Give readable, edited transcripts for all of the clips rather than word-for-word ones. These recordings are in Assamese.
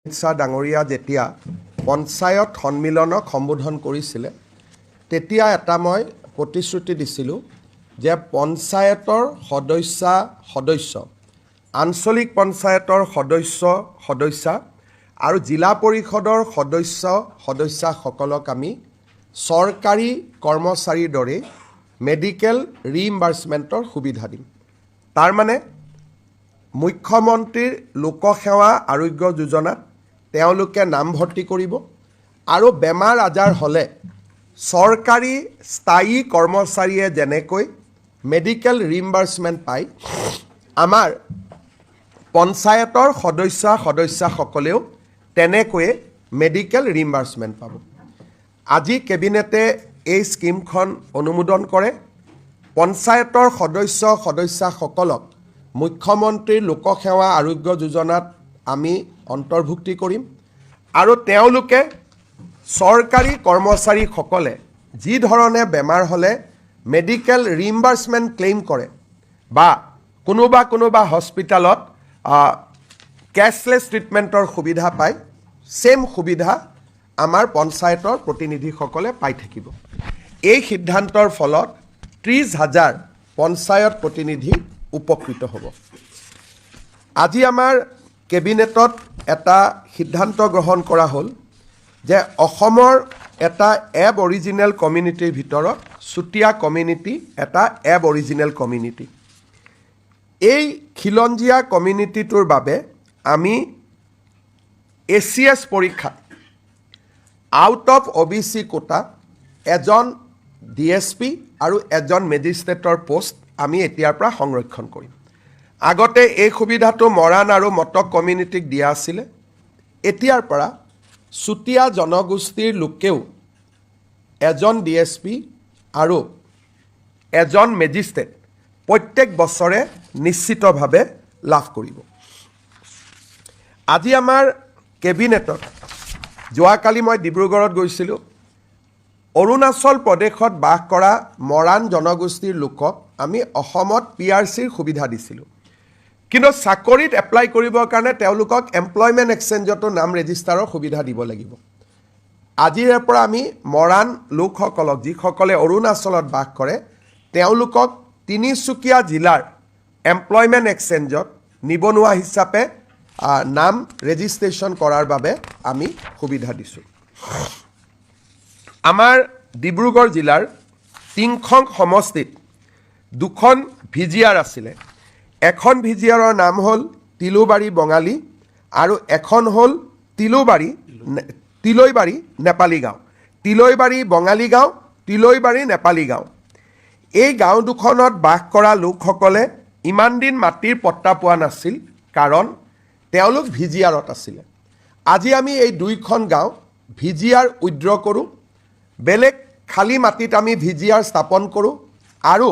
শ্বাহ ডাঙৰীয়া যেতিয়া পঞ্চায়ত সন্মিলনক সম্বোধন কৰিছিলে তেতিয়া এটা মই প্ৰতিশ্ৰুতি দিছিলোঁ যে পঞ্চায়তৰ সদস্য আঞ্চলিক পঞ্চায়তৰ সদস্যা আৰু জিলা পৰিষদৰ সদস্যাসকলক আমি চৰকাৰী কৰ্মচাৰীৰ দৰে মেডিকেল ৰিইম্বাৰ্চমেণ্টৰ সুবিধা দিম। তাৰ মানে মুখ্যমন্ত্ৰীৰ লোকসেৱা আৰোগ্য যোজনাত তেওঁলোকে নামভৰ্তি কৰিব আৰু বেমাৰ আজাৰ হ'লে চৰকাৰী স্থায়ী কৰ্মচাৰীয়ে যেনেকৈ মেডিকেল ৰিইম্বাৰ্চমেণ্ট পায় আমাৰ পঞ্চায়তৰ সদস্যাসকলেও তেনেকৈয়ে মেডিকেল ৰিইম্বাৰ্চমেণ্ট পাব। আজি কেবিনেটে এই স্কিমখন অনুমোদন কৰে। পঞ্চায়তৰ সদস্যাসকলক মুখ্যমন্ত্ৰীৰ লোকসেৱা আৰোগ্য যোজনাত আমি অন্তৰ্ভুক্তি কৰিম আৰু তেওঁলোকে চৰকাৰী কৰ্মচাৰীসকলে যি ধৰণে বেমাৰ হ'লে মেডিকেল ৰিইম্বাৰ্চমেণ্ট ক্লেইম কৰে বা কোনোবা হস্পিটেলত কেছলেছ ট্ৰিটমেণ্টৰ সুবিধা পায়, সেম সুবিধা আমাৰ পঞ্চায়তৰ প্ৰতিনিধিসকলে পাই থাকিব। এই সিদ্ধান্তৰ ফলত 30,000 পঞ্চায়ত প্ৰতিনিধি উপকৃত হ'ব। আজি আমাৰ কেবিনেটত এটা সিদ্ধান্ত গ্ৰহণ কৰা হ'ল যে অসমৰ এটা এব অৰিজিনেল কমিউনিটিৰ ভিতৰত চুতীয়া কমিউনিটি এটা এব অৰিজিনেল কমিউনিটি। এই খিলঞ্জীয়া কমিউনিটিটোৰ বাবে আমি ACS পৰীক্ষাত আউট অফ OBC কোটা এজন DSP আৰু এজন মেজিষ্ট্ৰেটৰ পোষ্ট আমি এতিয়াৰ পৰা সংৰক্ষণ কৰিম। আগতে এই সুবিধাটো মৰাণ আৰু মটক কমিউনিটিক দিয়া আছিলে। এতিয়াৰ পৰা চুতীয়া জনগোষ্ঠীৰ লোকেও এজন DSP আৰু এজন মেজিষ্ট্ৰেট প্ৰত্যেক বছৰে নিশ্চিতভাৱে লাভ কৰিব। আজি আমাৰ কেবিনেটত যোৱাকালি মই ডিব্ৰুগড়ত গৈছিলোঁ। অৰুণাচল প্ৰদেশত বাস কৰা মৰাণ জনগোষ্ঠীৰ লোকক আমি অসমত PRCৰ সুবিধা দিছিলোঁ, কিন্তু চাকৰিত এপ্লাই কৰিবৰ কাৰণে তেওঁলোকক এমপ্লয়মেণ্ট এক্সচেঞ্জতো নাম ৰেজিষ্টাৰৰ সুবিধা দিব লাগিব। আজিৰে পৰা আমি মৰাণ লোকসকলক যিসকলে অৰুণাচলত বাস কৰে তেওঁলোকক তিনিচুকীয়া জিলাৰ এমপ্লয়মেণ্ট এক্সচেঞ্জত নিবনুৱা হিচাপে নাম ৰেজিষ্ট্ৰেশ্যন কৰাৰ বাবে আমি সুবিধা দিছোঁ। আমাৰ ডিব্ৰুগড় জিলাৰ টিংখং সমষ্টিত দুখন VGR আছিলে। এখন VGRৰ নাম হ'ল তিলুবাৰী বঙালী আৰু এখন হ'ল তিলৈবাৰী নেপালী গাঁও। তিলৈবাৰী বঙালী গাঁও, তিলৈবাৰী নেপালী গাঁও। এই গাঁও দুখনত বাস কৰা লোকসকলে ইমান দিন মাটিৰ পট্টা পোৱা নাছিল, কাৰণ তেওঁলোক VGRত আছিলে। আজি আমি এই দুইখন গাঁও VGR উইথড্ৰ কৰোঁ, বেলেগ খালী মাটিত আমি VGR স্থাপন কৰোঁ আৰু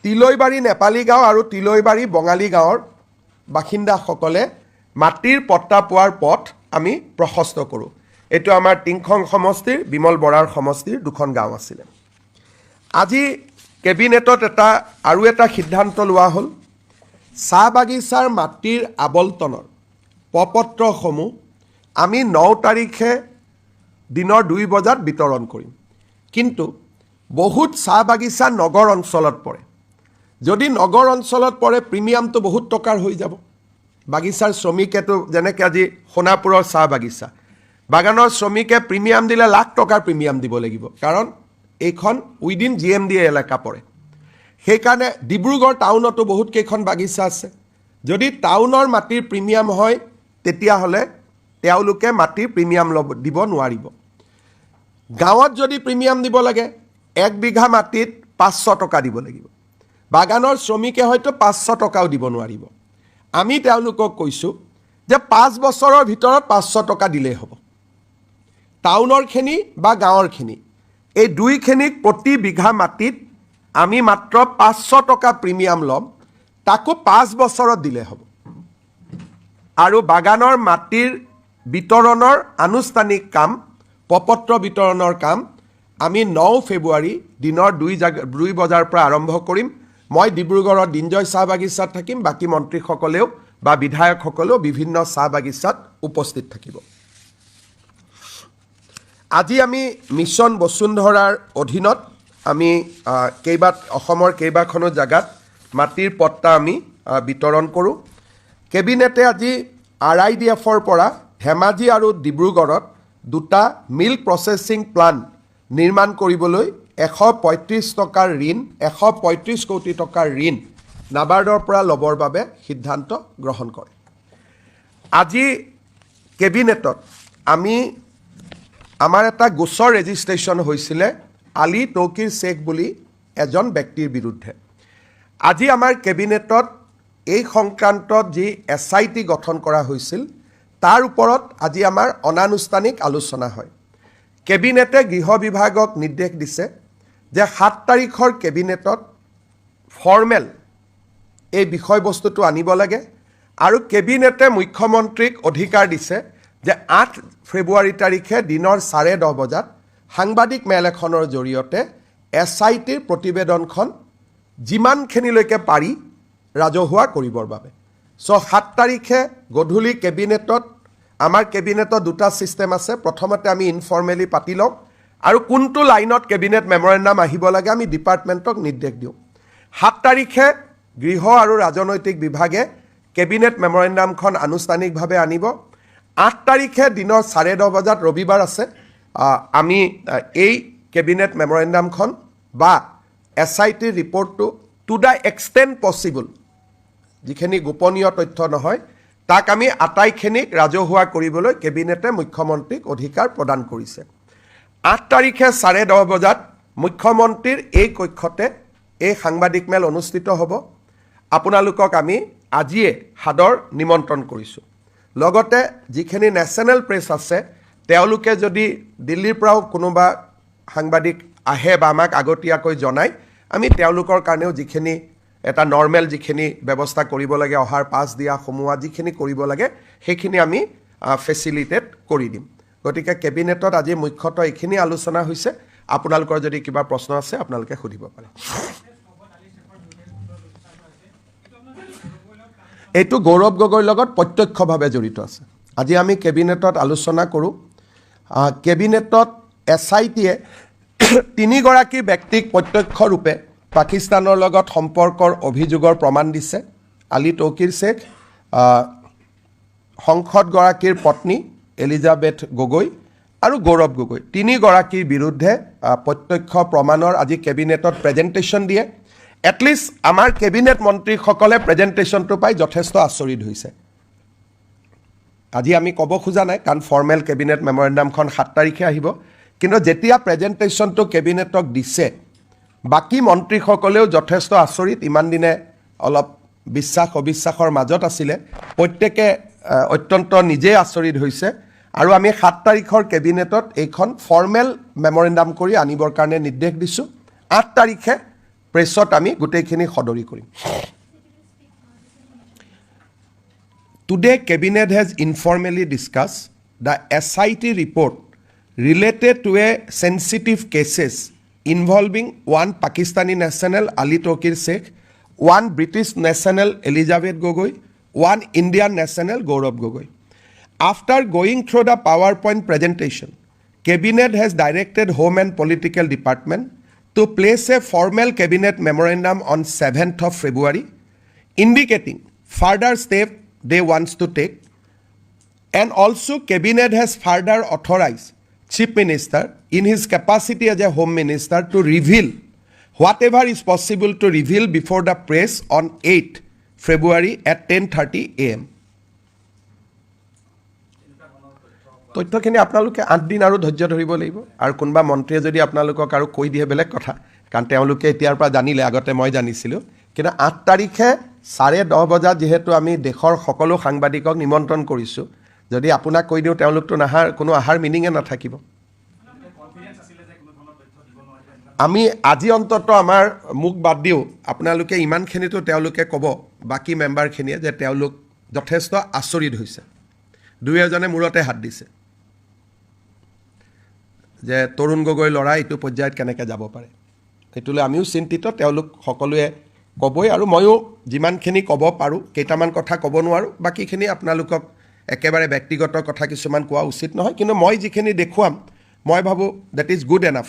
তিলৈবাৰী নেপালী গাঁও আৰু তিলৈবাৰী বঙালী গাঁৱৰ বাসিন্দাসকলে মাটিৰ পট্টা পোৱাৰ পথ আমি প্ৰশস্ত কৰোঁ। এইটো আমাৰ টিংখং সমষ্টিৰ বিমল বৰাৰ সমষ্টিৰ দুখন গাঁও আছিলে। আজি কেবিনেটত আৰু এটা সিদ্ধান্ত লোৱা হ'ল। চাহ বাগিচাৰ মাটিৰ আবণ্টনৰ প্ৰপত্ৰসমূহ আমি 9 তাৰিখে দিনৰ 2 বজাত বিতৰণ কৰিম, কিন্তু বহুত চাহ বাগিচা নগৰ অঞ্চলত পৰে। যদি নগৰ অঞ্চলত পৰে প্ৰিমিয়ামটো বহুত টকাৰ হৈ যাব। বাগিচাৰ শ্ৰমিকেতো যেনেকৈ আজি সোণাপুৰৰ চাহ বাগিচা বাগানৰ শ্ৰমিকে প্ৰিমিয়াম দিলে লাখ টকাৰ প্ৰিমিয়াম দিব লাগিব, কাৰণ এইখন উইদিন GMD এলেকা পৰে। সেইকাৰণে ডিব্ৰুগড় টাউনতো বহুত কেইখন বাগিচা আছে। যদি টাউনৰ মাটিৰ প্ৰিমিয়াম হয় তেতিয়াহ'লে তেওঁলোকে মাটিৰ প্ৰিমিয়াম দিব নোৱাৰিব। গাঁৱত যদি প্ৰিমিয়াম দিব লাগে 1 বিঘা মাটিত 500 টকা দিব লাগিব। বাগানৰ শ্ৰমিকে হয়তো 500 টকাও দিব নোৱাৰিব। আমি তেওঁলোকক কৈছোঁ যে 5 বছৰৰ ভিতৰত 500 টকা দিলেই হ'ব। টাউনৰখিনি বা গাঁৱৰখিনি এই দুইখিনিক প্ৰতি বিঘা মাটিত আমি মাত্ৰ 500 টকা প্ৰিমিয়াম ল'ম, তাকো 5 বছৰত দিলে হ'ব। আৰু বাগানৰ মাটিৰ বিতৰণৰ আনুষ্ঠানিক কাম, প্ৰপত্ৰ বিতৰণৰ কাম আমি 9 ফেব্ৰুৱাৰী দিনৰ 2 বজাৰ পৰা আৰম্ভ কৰিম। মই ডিব্ৰুগড়ৰ দিনজয় চাহ বাগিচাত থাকিম, বাকী মন্ত্ৰীসকলেও বা বিধায়কসকলেও বিভিন্ন চাহ বাগিচাত উপস্থিত থাকিব। আজি আমি মিছন বসুন্ধৰাৰ অধীনত আমি অসমৰ কেইবাখনো জাগাত মাটিৰ পট্টা আমি বিতৰণ কৰোঁ। কেবিনেটে আজি RIDFৰ পৰা ধেমাজি আৰু ডিব্ৰুগড়ত দুটা মিল্ক প্ৰচেছিং প্লাণ্ট নিৰ্মাণ কৰিবলৈ 135 টকাৰ ঋণ 135 কোটি টকাৰ ঋণ নাবাৰ্ডৰ পৰা ল'বৰ বাবে সিদ্ধান্ত গ্ৰহণ কৰে। আজি কেবিনেটত আমাৰ এটা গোচৰ ৰেজিষ্ট্ৰেশ্যন হৈছিলে আলী তৌকিৰ শ্বেখ বুলি এজন ব্যক্তিৰ বিৰুদ্ধে। আজি আমাৰ কেবিনেটত এই সংক্ৰান্তত যি SIT গঠন কৰা হৈছিল তাৰ ওপৰত আজি আমাৰ অনানুষ্ঠানিক আলোচনা হয়। কেবিনেটে গৃহ বিভাগক নিৰ্দেশ দিছে যে 7 তাৰিখৰ কেবিনেটত ফৰ্মেল এই বিষয়বস্তুটো আনিব লাগে আৰু কেবিনেটে মুখ্যমন্ত্ৰীক অধিকাৰ দিছে যে 8 ফেব্ৰুৱাৰী তাৰিখে দিনৰ 10:30 বজাত সাংবাদিক মেল এখনৰ জৰিয়তে SITৰ প্ৰতিবেদনখন যিমানখিনিলৈকে পাৰি ৰাজহুৱা কৰিবৰ বাবে। 7 তাৰিখে গধূলি কেবিনেটত আমাৰ কেবিনেটত দুটা ছিষ্টেম আছে। প্ৰথমতে আমি ইনফৰ্মেলি পাতি লওঁ আৰু কোনটো লাইনত কেবিনেট মেমৰেণ্ডাম আহিব লাগে আমি ডিপাৰ্টমেণ্টক নিৰ্দেশ দিওঁ। 7 তাৰিখে গৃহ আৰু ৰাজনৈতিক বিভাগে কেবিনেট মেমৰেণ্ডামখন আনুষ্ঠানিকভাৱে আনিব। 8 তাৰিখে দিনৰ 10:30 বজাত ৰবিবাৰ আছে আমি এই কেবিনেট মেমৰেণ্ডামখন বা SITৰ ৰিপৰ্টটো টু দ্য এক্সটেণ্ট পচিবল যিখিনি গোপনীয় তথ্য নহয় তাক আমি আটাইখিনিক ৰাজহুৱা কৰিবলৈ কেবিনেটে মুখ্যমন্ত্ৰীক অধিকাৰ প্ৰদান কৰিছে। 8 তাৰিখে 10:30 বজাত মুখ্যমন্ত্ৰীৰ এই কক্ষতে এই সাংবাদিক মেল অনুষ্ঠিত হ'ব। আপোনালোকক আমি আজিয়ে সাদৰ নিমন্ত্ৰণ কৰিছোঁ। লগতে যিখিনি নেশ্যনেল প্ৰেছ আছে তেওঁলোকে যদি দিল্লীৰ পৰাও কোনোবা সাংবাদিক আহে বা আমাক আগতীয়াকৈ জনায় আমি তেওঁলোকৰ কাৰণেও যিখিনি এটা নৰ্মেল যিখিনি ব্যৱস্থা কৰিব লাগে অহাৰ পাছ দিয়া সোমোৱা যিখিনি কৰিব লাগে সেইখিনি আমি ফেচিলিটেট কৰি দিম। গতিকে কেবিনেটত আজি মুখ্যতঃ এইখিনি আলোচনা হৈছে। আপোনালোকৰ যদি কিবা প্ৰশ্ন আছে আপোনালোকে সুধিব পাৰে। এইটো গৌৰৱ গগৈৰ লগত প্ৰত্যক্ষভাৱে জড়িত আছে। আজি আমি কেবিনেটত আলোচনা কৰোঁ। কেবিনেটত SITয়ে 3 গৰাকী ব্যক্তিক প্ৰত্যক্ষ ৰূপে পাকিস্তানৰ লগত সম্পৰ্কৰ অভিযোগৰ প্ৰমাণ দিছে। আলী তৌকিৰ শ্বেখ, সংসদগৰাকীৰ পত্নী এলিজাবেথ গগৈ আৰু গৌৰৱ গগৈ 3 গৰাকীৰ বিৰুদ্ধে প্ৰত্যক্ষ প্ৰমাণৰ আজি কেবিনেটত প্ৰেজেণ্টেশ্যন দিয়ে। এটলিষ্ট আমাৰ কেবিনেট মন্ত্ৰীসকলে প্ৰেজেণ্টেশ্যনটো পাই যথেষ্ট আচৰিত হৈছে। আজি আমি ক'ব খোজা নাই কাৰণ ফৰ্মেল কেবিনেট মেমৰেণ্ডামখন 7 তাৰিখে আহিব, কিন্তু যেতিয়া প্ৰেজেণ্টেশ্যনটো কেবিনেটক দিছে বাকী মন্ত্ৰীসকলেও যথেষ্ট আচৰিত। ইমান দিনে অলপ বিশ্বাস অবিশ্বাসৰ মাজত আছিলে, প্ৰত্যেকে অত্যন্ত নিজেই আচৰিত হৈছে। আৰু আমি 7 তাৰিখৰ কেবিনেটত এইখন ফৰ্মেল মেমৰেণ্ডাম কৰি আনিবৰ কাৰণে নিৰ্দেশ দিছোঁ। 8 তাৰিখে প্ৰেছত আমি গোটেইখিনি সদৰি কৰিম। Today, Cabinet has informally discussed the SIT report related to a sensitive cases involving one Pakistani national Ali Tokir Sheikh, one British national Elizabeth Gogoi, one Indian national Gaurav Gogoi. After going through the PowerPoint presentation, Cabinet has directed Home and Political Department to place a formal Cabinet memorandum on 7th of February, indicating further steps they wants to take. And also Cabinet has further authorized Chief Minister in his capacity as a Home Minister to reveal whatever is possible to reveal before the press on 8th February at 10:30 AM. তথ্যখিনি আপোনালোকে 8 দিন আৰু ধৈৰ্য ধৰিব লাগিব। আৰু কোনোবা মন্ত্ৰীয়ে যদি আপোনালোকক আৰু কৈ দিয়ে বেলেগ কথা, কাৰণ তেওঁলোকে এতিয়াৰ পৰা জানিলে, আগতে মই জানিছিলোঁ। কিন্তু 8 তাৰিখে 10:30 বজাত যিহেতু আমি দেশৰ সকলো সাংবাদিকক নিমন্ত্ৰণ কৰিছোঁ, যদি আপোনাক কৈ দিওঁ তেওঁলোকতো কোনো আহাৰ মিনিঙে নাথাকিব। আমি আজি অন্তত আমাৰ মুখ বাদ দিওঁ, আপোনালোকে ইমানখিনিতো তেওঁলোকে ক'ব বাকী মেম্বাৰখিনিয়ে যে তেওঁলোক যথেষ্ট আচৰিত হৈছে। 2-এজনে মূৰতে হাত দিছে যে তৰুণ গগৈ ল'ৰা এইটো পৰ্যায়ত কেনেকৈ যাব পাৰে। সেইটোলৈ আমিও চিন্তিত। তেওঁলোক সকলোৱে ক'বই আৰু ময়ো যিমানখিনি ক'ব পাৰোঁ কেইটামান কথা ক'ব নোৱাৰোঁ বাকীখিনি আপোনালোকক একেবাৰে ব্যক্তিগত কথা কিছুমান কোৱা উচিত নহয় কিন্তু মই যিখিনি দেখুৱাম মই ভাবোঁ ডেট ইজ গুড এনাফ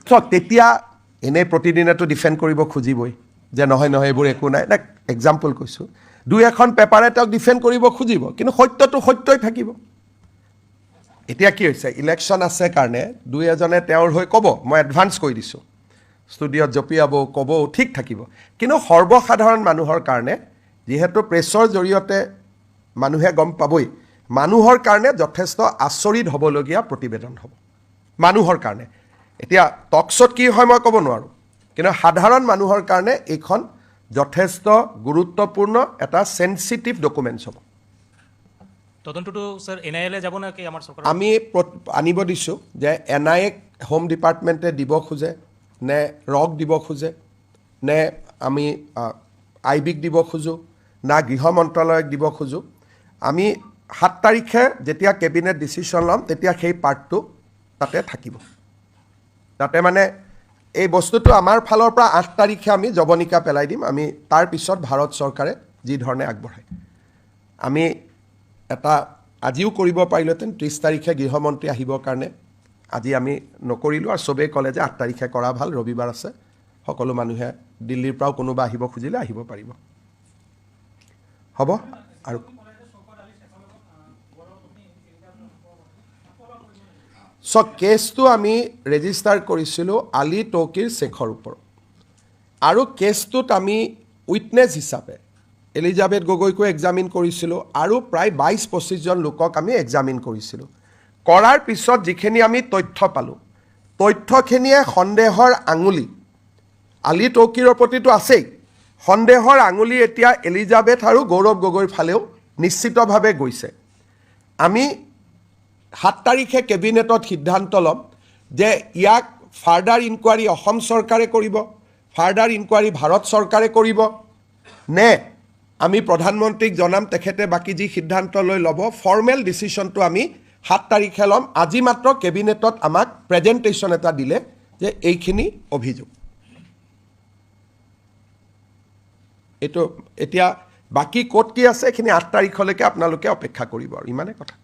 চাওক তেতিয়া এনেই প্ৰতিদিনেতো ডিফেণ্ড কৰিব খুজিবই যে নহয় এইবোৰ একো নাই এক্সাম্পল কৈছোঁ দুই এখন পেপাৰে তেওঁক ডিফেণ্ড কৰিব খুজিব কিন্তু সত্যটো সত্যই থাকিব এতিয়া কি হৈছে ইলেকশ্যন আছে কাৰণে দুই এজনে তেওঁৰ হৈ ক'ব মই এডভান্স কৈ দিছোঁ ষ্টুডিঅ'ত জঁপিয়াব ক'ব ঠিক থাকিব কিন্তু সৰ্বসাধাৰণ মানুহৰ কাৰণে যিহেতু প্ৰেছৰ জৰিয়তে মানুহে গম পাবই মানুহৰ কাৰণে যথেষ্ট আচৰিত হ'বলগীয়া প্ৰতিবেদন হ'ব মানুহৰ কাৰণে এতিয়া টকশ্ব'ত কি হয় মই ক'ব নোৱাৰোঁ কিন্তু সাধাৰণ মানুহৰ কাৰণে এইখন যথেষ্ট গুৰুত্বপূৰ্ণ এটা চেনচিটিভ ডকুমেণ্টছ হ'ব তদন্তটো স্যার এনআইএলে যাব না কি আমার সরকার আমি আনিব দিছোঁ যে NIAক হোম ডিপাৰ্টমেণ্টে দিব খোজে নে ৰক দিব খোজে নে আমি IBক দিব খোজোঁ না গৃহ মন্ত্ৰালয়ক দিব খোজোঁ আমি 7 তাৰিখে যেতিয়া কেবিনেট ডিচিশ্যন ল'ম তেতিয়া সেই পাৰ্টটো তাতে থাকিব তাতে মানে এই বস্তুটো আমাৰ ফালৰ পৰা 8 তাৰিখে আমি জৱনিকা পেলাই দিম আমি তাৰ পিছত ভাৰত চৰকাৰে যি ধৰণে আগবঢ়ায় আমি এটা আজিও কৰিব পাৰিলেহেঁতেন 30 তাৰিখে গৃহমন্ত্ৰী আহিবৰ কাৰণে আজি আমি নকৰিলোঁ আৰু চবেই ক'লে যে 8 তাৰিখে কৰা ভাল ৰবিবাৰ আছে সকলো মানুহে দিল্লীৰ পৰাও কোনোবা আহিব খুজিলে আহিব পাৰিব হ'ব আৰু কেছটো আমি ৰেজিষ্টাৰ কৰিছিলোঁ আলী তৌকিৰ শ্বেখৰ ওপৰত আৰু কেছটোত আমি উইটনেছ হিচাপে এলিজাবেথ গগৈকো এক্সামিন কৰিছিলোঁ আৰু প্ৰায় 22-25জন লোকক আমি এক্সামিন কৰিছিলোঁ কৰাৰ পিছত যিখিনি আমি তথ্য পালোঁ তথ্যখিনিয়ে সন্দেহৰ আঙুলি আলী তৌকিৰৰ প্ৰতিটো আছেই সন্দেহৰ আঙুলি এতিয়া এলিজাবেথ আৰু গৌৰৱ গগৈৰ ফালেও নিশ্চিতভাৱে গৈছে আমি 7 তাৰিখে কেবিনেটত সিদ্ধান্ত ল'ম যে ইয়াক ফাৰ্ডাৰ ইনকুৱাৰী অসম চৰকাৰে কৰিব ফাৰ্ডাৰ ইনকুৱাৰী ভাৰত চৰকাৰে কৰিব নে আমি প্ৰধানমন্ত্ৰীক জনাম তেখেতে বাকী যি সিদ্ধান্ত লৈ ল'ব ফৰ্মেল ডিচিশ্যনটো আমি 7 তাৰিখে ল'ম আজি মাত্ৰ কেবিনেটত আমাক প্ৰেজেণ্টেশ্যন এটা দিলে যে এইখিনি অভিযোগ এইটো এতিয়া বাকী ক'ত কি আছে এইখিনি 8 তাৰিখলৈকে আপোনালোকে অপেক্ষা কৰিব আৰু ইমানে কথা